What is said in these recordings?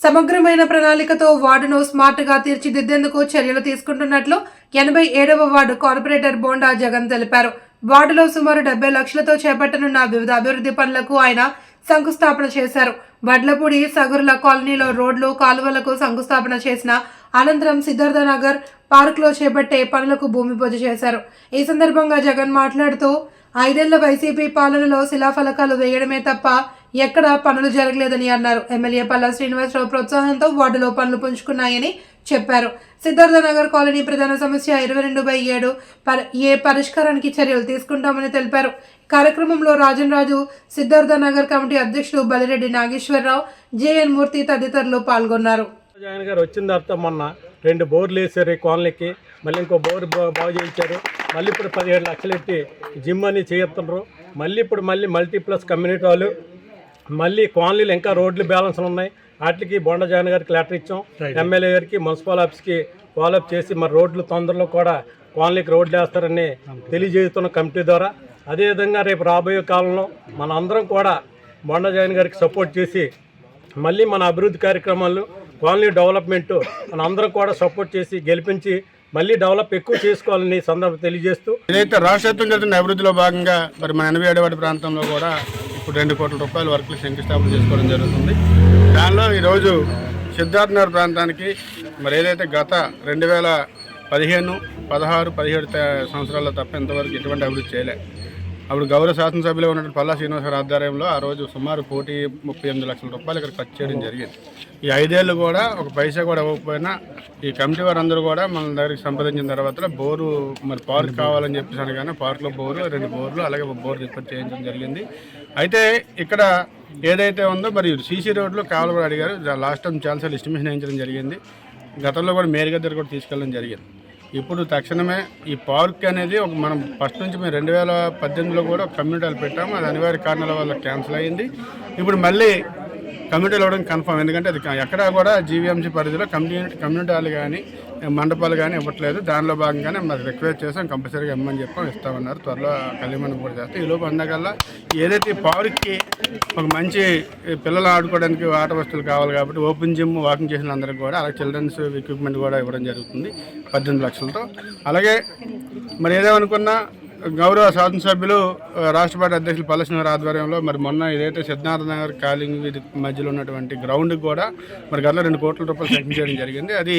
సమగ్రమైన ప్రణాళికతో వార్డును స్మార్ట్ గా తీర్చిదిద్దేందుకు చర్యలు తీసుకుంటున్నట్లు 87వ వార్డు కార్పొరేటర్ బోండా జగన్ తెలిపారు. వార్డులో సుమారు 70 లక్షలతో చేపట్టనున్న వివిధ అభివృద్ధి పనులకు ఆయన శంకుస్థాపన చేశారు. వడ్లపూడి సగురుల కాలనీలో రోడ్లు, కాలువలకు శంకుస్థాపన చేసిన అనంతరం సిద్ధార్థ నగర్ పార్కులో చేపట్టే పనులకు భూమి పూజ చేశారు. ఈ సందర్భంగా జగన్ మాట్లాడుతూ 5 ఏళ్ల వైసీపీ పాలనలో శిలాఫలకాలు వేయడమే తప్ప ఎక్కడా పనులు జరగలేదని అన్నారు. ఎమ్మెల్యే పల్లా శ్రీనివాసరావు ప్రోత్సాహంతో వార్డులో పనులు పుంజుకున్నాయని చెప్పారు. సిద్ధార్థ నగర్ కాలనీ ప్రధాన సమస్య 22/7 ఏ పరిష్కారానికి చర్యలు తీసుకుంటామని తెలిపారు. కార్యక్రమంలో రాజన్ రాజు, సిద్ధార్థ నగర్ కమిటీ అధ్యక్షులు బలిరెడ్డి నాగేశ్వరరావు, జేఎన్ మూర్తి తదితరులు పాల్గొన్నారు. జగన్ గారు వచ్చిన తర్వాత మొన్న 2 బోర్లు వేసారు ఈ కాలనీకి, మళ్ళీ ఇంకో బోర్ బాగు చేయించారు. మళ్ళీ ఇప్పుడు 17 లక్షలు పెట్టి జిమ్ అని చేస్తున్నారు. మళ్ళీ ఇప్పుడు మల్టీప్లస్ కమ్యూనిటీ వాళ్ళు మళ్ళీ కాలనీలు ఇంకా రోడ్లు బ్యాలెన్స్లు ఉన్నాయి. వాటికి బొండ జగన్ గారికి లెటర్ ఇచ్చాం. ఎమ్మెల్యే గారికి మున్సిపల్ ఆఫీస్కి ఫాలోఅప్ చేసి మరి రోడ్లు తొందరలో కూడా కాలనీకి రోడ్లు వేస్తారని తెలియజేస్తున్న కమిటీ ద్వారా. అదేవిధంగా రేపు రాబోయే కాలంలో మన అందరం కూడా బొండ జగన్ గారికి సపోర్ట్ చేసి మళ్ళీ మన అభివృద్ధి కార్యక్రమాలు, కాలనీ డెవలప్మెంట్ మన అందరం కూడా సపోర్ట్ చేసి గెలిపించి మళ్ళీ డెవలప్ ఎక్కువ చేసుకోవాలని సందర్భం తెలియజేస్తూ, ఇదైతే రాష్ట్రవ్యాప్తంగా జరుగుతున్న అభివృద్ధిలో భాగంగా మరి మన 87వ వార్డు ప్రాంతంలో కూడా ఇప్పుడు 2 కోట్ల రూపాయల వర్కులు శంకుస్థాపన చేసుకోవడం జరుగుతుంది. దానిలో ఈరోజు సిద్ధార్థ నగర్ ప్రాంతానికి మరి ఏదైతే గత 2015, 16, 17 సంవత్సరాల్లో తప్ప ఇంతవరకు ఎటువంటి అభివృద్ధి చేయలేదు. అప్పుడు గౌరవ శాసనసభ్యులు ఉన్నటువంటి పల్లా శ్రీనివాసరావు ఆధ్వర్యంలో ఆ రోజు సుమారు 1,38 లక్షల రూపాయలు ఇక్కడ ఖర్చు చేయడం జరిగింది. ఈ 5 ఏళ్ళు కూడా ఒక పైసా కూడా ఇవ్వకపోయినా ఈ కమిటీ వారందరూ కూడా మన దగ్గరికి సంప్రదించిన తర్వాత బోరు మరి పార్క్ కావాలని చెప్పేసి అనగానే పార్కులో బోరు, 2 బోర్లు అలాగే ఒక బోర్ రిపేర్ చేయించడం జరిగింది. అయితే ఇక్కడ ఏదైతే ఉందో మరి సీసీ రోడ్లు కావాలి కూడా అడిగారు. లాస్ట్ టైం చాలాసార్లు ఎస్టిమేషన్ వేయించడం జరిగింది. గతంలో కూడా మేయర్ గారి దగ్గర కూడా తీసుకెళ్ళడం జరిగింది. ఇప్పుడు తక్షణమే ఈ పార్క్ అనేది మనం ఫస్ట్ నుంచి మేము 2018లో కూడా కమ్యూనిటీలు పెట్టాము. అది అనివార్య కారణాల వల్ల క్యాన్సిల్ అయ్యింది. ఇప్పుడు మళ్ళీ కమ్యూనిటీలు అవ్వడం కన్ఫర్మ్. ఎందుకంటే అది ఎక్కడా కూడా జీవీఎంసీ పరిధిలో కమ్యూనిటీలు కానీ మండపాలు కానీ ఇవ్వట్లేదు. దానిలో భాగంగానే మరి రిక్వెస్ట్ చేసాం, కంపల్సరీగా ఇమ్మని చెప్పాం, ఇస్తామన్నారు. త్వరలో కలిమని కూడా చేస్తాం. ఈలోపు అందకల్లా ఏదైతే పార్క్కి ఒక మంచి పిల్లలు ఆడుకోవడానికి ఆట వస్తువులు కావాలి కాబట్టి ఓపెన్ జిమ్, వాకింగ్ చేసిన అందరికి కూడా అలాగే చిల్డ్రన్స్ ఎక్విప్మెంట్ కూడా ఇవ్వడం జరుగుతుంది 18 లక్షలతో. అలాగే మరి ఏదేమనుకున్నా గౌరవ శాసనసభ్యులు రాష్ట్ర పార్టీ అధ్యక్షులు పల్లా శ్రీనివాసరావు ఆధ్వర్యంలో మరి మొన్న ఏదైతే సిద్ధార్థ నగర్ కాలింగ్ వీధి మధ్యలో ఉన్నటువంటి గ్రౌండ్కి కూడా మరి గత 2 కోట్ల రూపాయలు శాంక్షన్ చేయడం జరిగింది. అది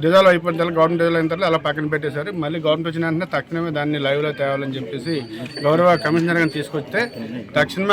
డిజాల్వ్ అయిపోయిన తర్వాత గవర్నమెంట్ డిజాల్వ్ అయిన తర్వాత అలా పక్కన పెట్టేశారు. మళ్ళీ గవర్నమెంట్ వచ్చిన వెంటనే తక్షణమే దాన్ని లైవ్లో తేవాలని చెప్పేసి గౌరవ కమిషనర్ గారిని తీసుకొస్తే తక్షణమే